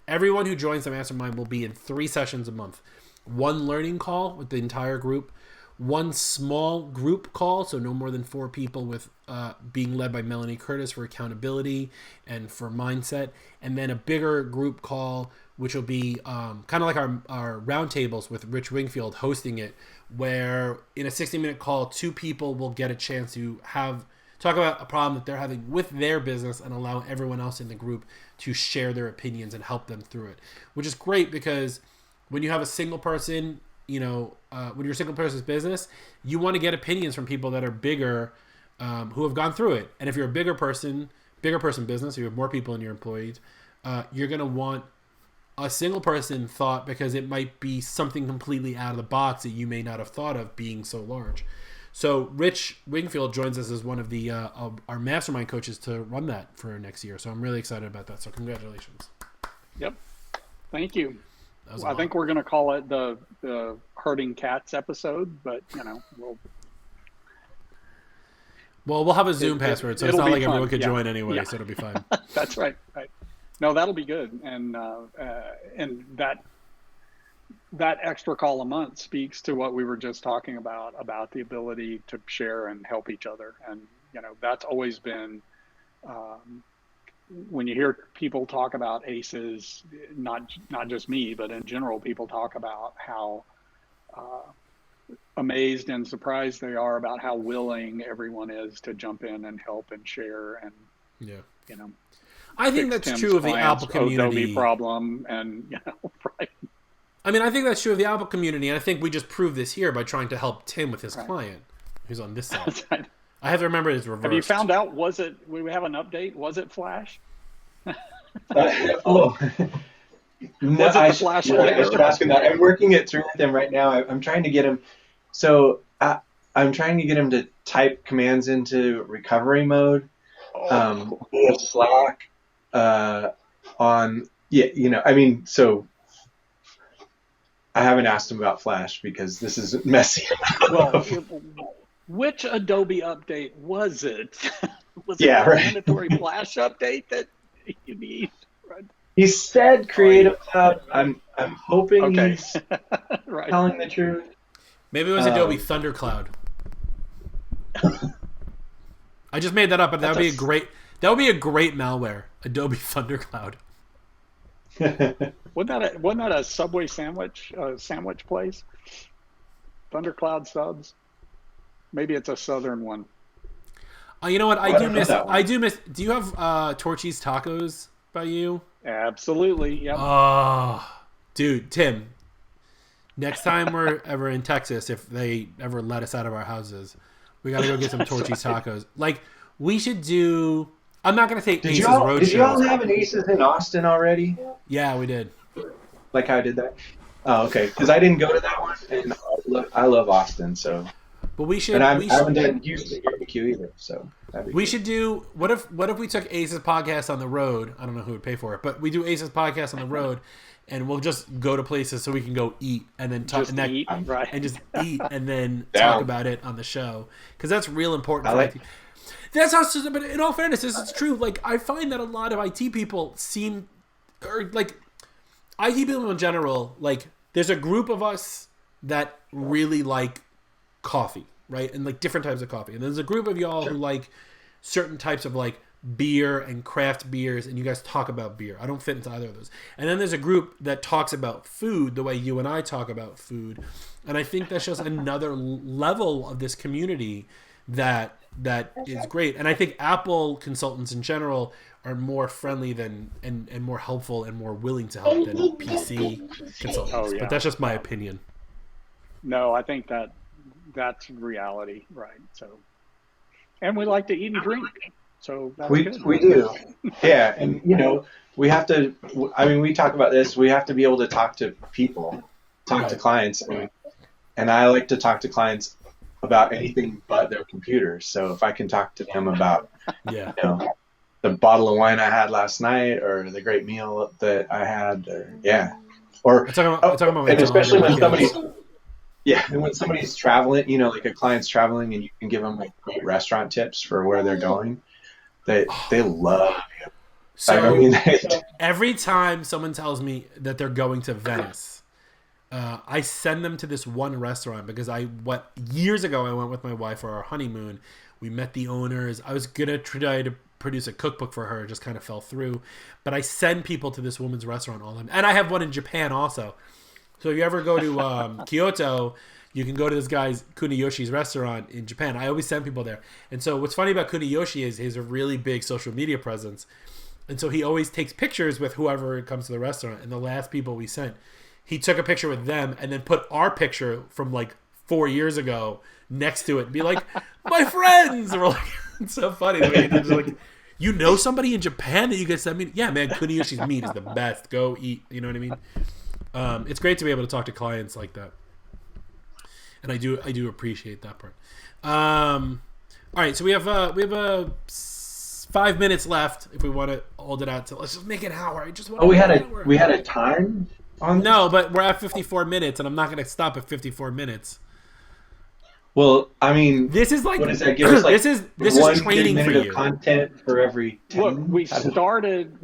everyone who joins the mastermind will be in 3 sessions a month. 1 learning call with the entire group, 1 small group call, so no more than 4 people, with being led by Melanie Curtis for accountability and for mindset, and then a bigger group call, which will be kind of like our roundtables with Rich Wingfield hosting it, where in a 60-minute call, 2 people will get a chance to talk about a problem that they're having with their business and allow everyone else in the group to share their opinions and help them through it, which is great, because when you have a single person, when you're a single person's business, you want to get opinions from people that are bigger, who have gone through it. And if you're a bigger person business, you have more people in your employees, you're going to want a single person thought, because it might be something completely out of the box that you may not have thought of, being so large. So Rich Wingfield joins us as one of the our mastermind coaches to run that for next year. So I'm really excited about that. So congratulations. Yep. Thank you. I think we're going to call it the herding cats episode, but we'll have a Zoom password, so it's not like fun. everyone could join anyway, so it'll be fine. That's right. No, that'll be good, and that extra call a month speaks to what we were just talking about the ability to share and help each other, and that's always been. When you hear people talk about ACEs, not just me, but in general, people talk about how amazed and surprised they are about how willing everyone is to jump in and help and share and I think that's true of the Apple community. Adobe problem and right. I mean, I think that's true of the Apple community, and I think we just proved this here by trying to help Tim with his client, who's on this side. That's right. I have to remember it's reversed. Have you found out? We have an update? Was it Flash? No, I should ask him that. I'm working it through with him right now. I'm trying to get him. So I'm trying to get him to type commands into recovery mode. Slack. So I haven't asked him about Flash because this is messy. Well, which Adobe update was it? Was it a mandatory Flash update that you need? Right. He said Creative Cloud. I'm hoping he's telling the truth. Maybe it was Adobe Thundercloud. I just made that up, but that would be a great malware. Adobe Thundercloud. Wasn't that a Subway sandwich place? Thundercloud subs. Maybe it's a southern one. You know what? I do miss. Do you have Torchy's Tacos by you? Absolutely. Yep. Oh, dude, Tim. Next time we're ever in Texas, if they ever let us out of our houses, we got to go get some Torchy's Tacos. Like, we should do. I'm not going to take Aces Roadshow. Did you all have an Aces in Austin already? Yeah, we did. Like how I did that? Oh, okay. Because I didn't go to that one, and I love Austin, so. But we should. And I haven't done Houston barbecue either, so. We should do. What if we took Aces podcast on the road? I don't know who would pay for it, but we do Aces podcast on the road, and we'll just go to places so we can go eat and then talk and just eat and then talk about it on the show, because that's real important for IT. That's how. But in all fairness, this is true. Like, I find that a lot of IT people IT people in general, like, there's a group of us that really like coffee, right? And like different types of coffee. And there's a group of y'all who like certain types of like beer and craft beers, and you guys talk about beer. I don't fit into either of those. And then there's a group that talks about food the way you and I talk about food. And I think that's just another level of this community that is great. And I think Apple consultants in general are more friendly than and more helpful and more willing to help than PC consultants. Oh, yeah. But that's just my opinion. No, I think that's reality, right? So, and we like to eat and drink, so that's good. We do, yeah. And we have to. I mean, we talk about this. We have to be able to talk to people, to clients, and I like to talk to clients about anything but their computers. So if I can talk to them about, the bottle of wine I had last night, or the great meal that I had, or and especially when somebody's. Yeah, and when somebody's traveling, like a client's traveling, and you can give them like great restaurant tips for where they're going, they love you. So every time someone tells me that they're going to Venice, I send them to this one restaurant because years ago I went with my wife for our honeymoon. We met the owners. I was gonna try to produce a cookbook for her, it just kind of fell through. But I send people to this woman's restaurant all the time, and I have one in Japan also. So if you ever go to Kyoto, you can go to this guy's Kuniyoshi's restaurant in Japan. I always send people there. And so what's funny about Kuniyoshi is he has a really big social media presence. And so he always takes pictures with whoever comes to the restaurant. And the last people we sent, he took a picture with them and then put our picture from like 4 years ago next to it and be like, my friends! And we're like, it's so funny. Like, somebody in Japan that you guys send me? Yeah, man, Kuniyoshi's meat is the best. Go eat. You know what I mean? It's great to be able to talk to clients like that. And I do appreciate that part. All right, so we have 5 minutes left if we want to hold it out to. Let's just make it an hour. I just want. We had a time on. No, but we're at 54 minutes, and I'm not going to stop at 54 minutes. Well, I mean, this is like what does that give us? Like this is training for you. Of content for every 10. Look, we started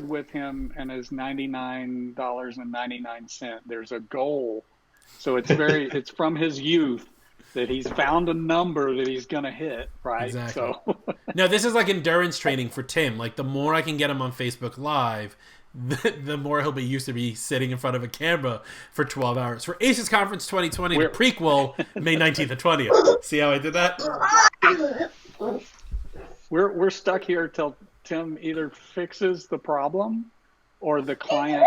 with him and his $99.99. There's a goal, so it's from his youth that he's found a number that he's gonna hit, right? Exactly. So no, this is like endurance training for Tim. Like the more I can get him on Facebook Live, the more he'll be used to be sitting in front of a camera for 12 hours. For Aces Conference 2020, the prequel, May 19th and 20th. See how I did that? We're stuck here till Tim either fixes the problem or the client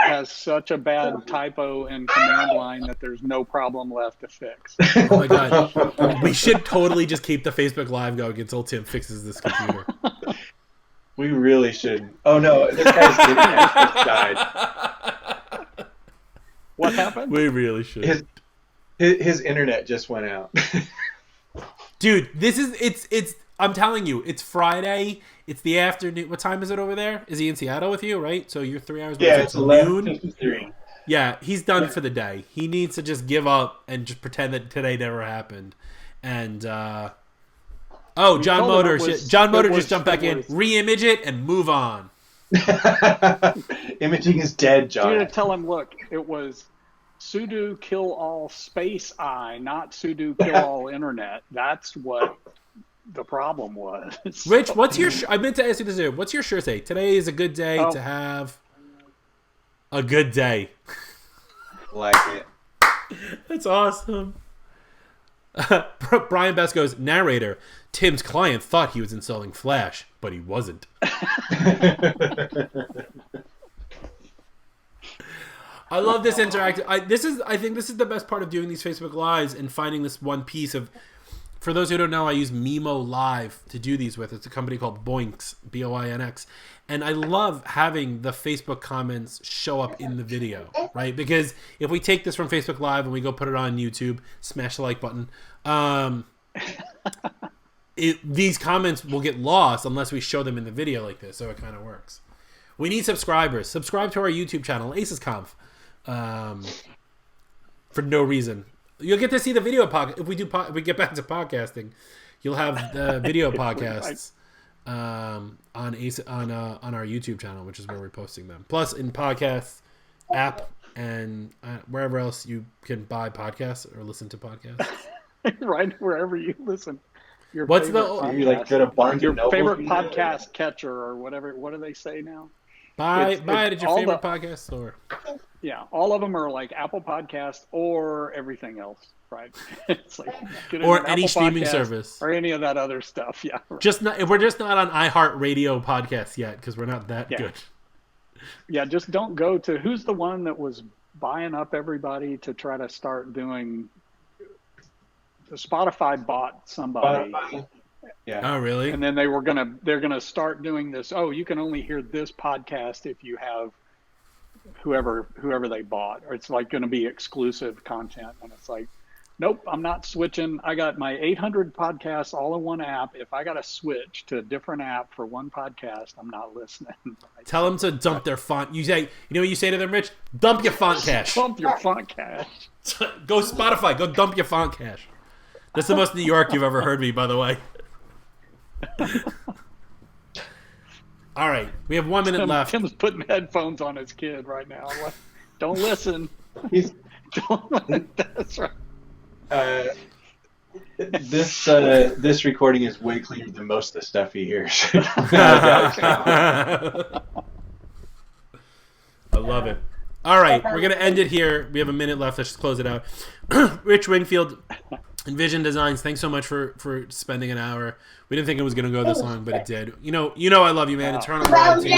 has such a bad typo in command line that there's no problem left to fix. Oh my God. We should totally just keep the Facebook Live going until Tim fixes this computer. We really should. Oh no, this guy's internet just died. What happened? We really should. His internet just went out. Dude, it's I'm telling you, it's Friday. It's the afternoon. What time is it over there? Is he in Seattle with you, right? So you're 3 hours. Yeah, it's 11:53. Yeah, he's done for the day. He needs to just give up and just pretend that today never happened. And John Motor just jumped back in, re-image it, and move on. Imaging is dead, John. You gotta tell him, look, it was sudo kill all space I, not sudo kill all internet. That's what the problem was. Rich, what's your? I meant to ask you this. What's your shirt say? Today is a good day to have a good day. Like it. That's awesome. Brian Best goes, narrator. Tim's client thought he was installing Flash, but he wasn't. I love this interactive. I think this is the best part of doing these Facebook Lives and finding this one piece of. For those who don't know, I use Mimo Live to do these with. It's a company called Boinx, Boinx. And I love having the Facebook comments show up in the video, right? Because if we take this from Facebook Live and we go put it on YouTube, smash the like button, these comments will get lost unless we show them in the video like this. So it kind of works. We need subscribers. Subscribe to our YouTube channel, AcesConf, for no reason. You'll get to see the video podcast. If we we get back to podcasting, you'll have the video podcasts on our YouTube channel, which is where we're posting them. Plus, in podcast app and wherever else you can buy podcasts or listen to podcasts. Right wherever you listen. You like go to Barnes your and Noble favorite podcast catcher or whatever. What do they say now? Buy it at your favorite podcast store. Yeah, all of them are like Apple Podcast or everything else, right? It's like or any streaming service or any of that other stuff. Yeah, right. We're just not on iHeartRadio podcasts yet because we're not that good. Yeah, just don't go to who's the one that was buying up everybody to try to start doing. Spotify bought somebody. Yeah. Oh, really? And then they're gonna start doing this. Oh, you can only hear this podcast if you have whoever they bought, or it's like going to be exclusive content. And it's like, nope, I'm not switching. I got my 800 podcasts all in one app. If I got to switch to a different app for one podcast, I'm not listening. Tell them to dump their font. You know what you say to them, Rich? Dump your font cache. Dump your font cache. Go Spotify. Go dump your font cache. That's the most New York you've ever heard me, by the way. All right, we have 1 minute left. Tim's putting headphones on his kid right now. Like, don't listen. That's right. This recording is way cleaner than most of the stuff he hears. I love it. All right, we're gonna end it here. We have a minute left. Let's just close it out. Rich Wingfield, Envision Designs. Thanks so much for spending an hour. We didn't think it was going to go this long, but it did. You know, I love you, man. Eternal gratitude.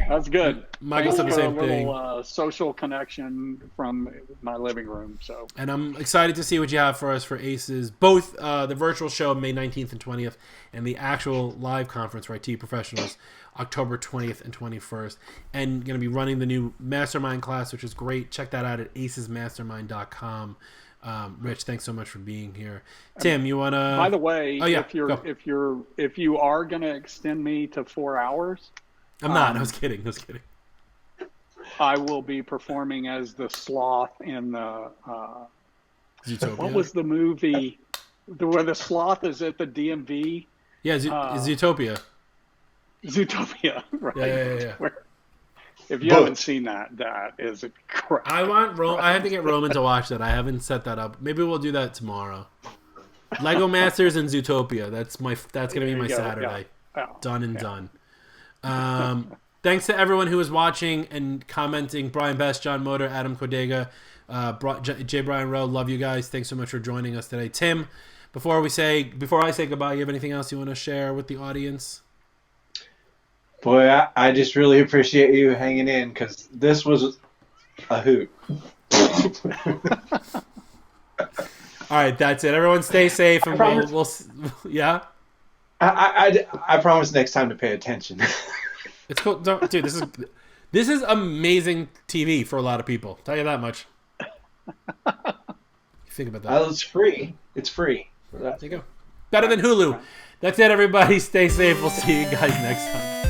That's good. Michael said the same thing. A little social connection from my living room. So, and I'm excited to see what you have for us for Aces, both the virtual show May 19th and 20th, and the actual live conference for IT professionals October 20th and 21st. And going to be running the new mastermind class, which is great. Check that out at acesmastermind.com. Rich, thanks so much for being here. Tim, you wanna? By the way, Oh, yeah, if you are going to extend me to 4 hours, I'm not. I was kidding. I will be performing as the sloth in the Zootopia. what was the movie where the sloth is at the DMV? Yeah, Zootopia. Zootopia, right? Yeah. If you haven't seen that, that is incredible. I have to get Roman to watch that. I haven't set that up. Maybe we'll do that tomorrow. Lego Masters and Zootopia. That's gonna be my Saturday. Yeah. Done and done. Thanks to everyone who was watching and commenting. Brian Best, John Motor, Adam Codega, J. Brian Rowe. Love you guys. Thanks so much for joining us today. Tim, before I say goodbye, you have anything else you want to share with the audience? Boy, I just really appreciate you hanging in, because this was a hoot. All right, that's it. Everyone stay safe, and we'll yeah? I promise next time to pay attention. It's cool. Dude, this is amazing TV for a lot of people. Tell you that much. Think about that. It's free. It's free. There you go. Better than Hulu. That's it, everybody. Stay safe. We'll see you guys next time.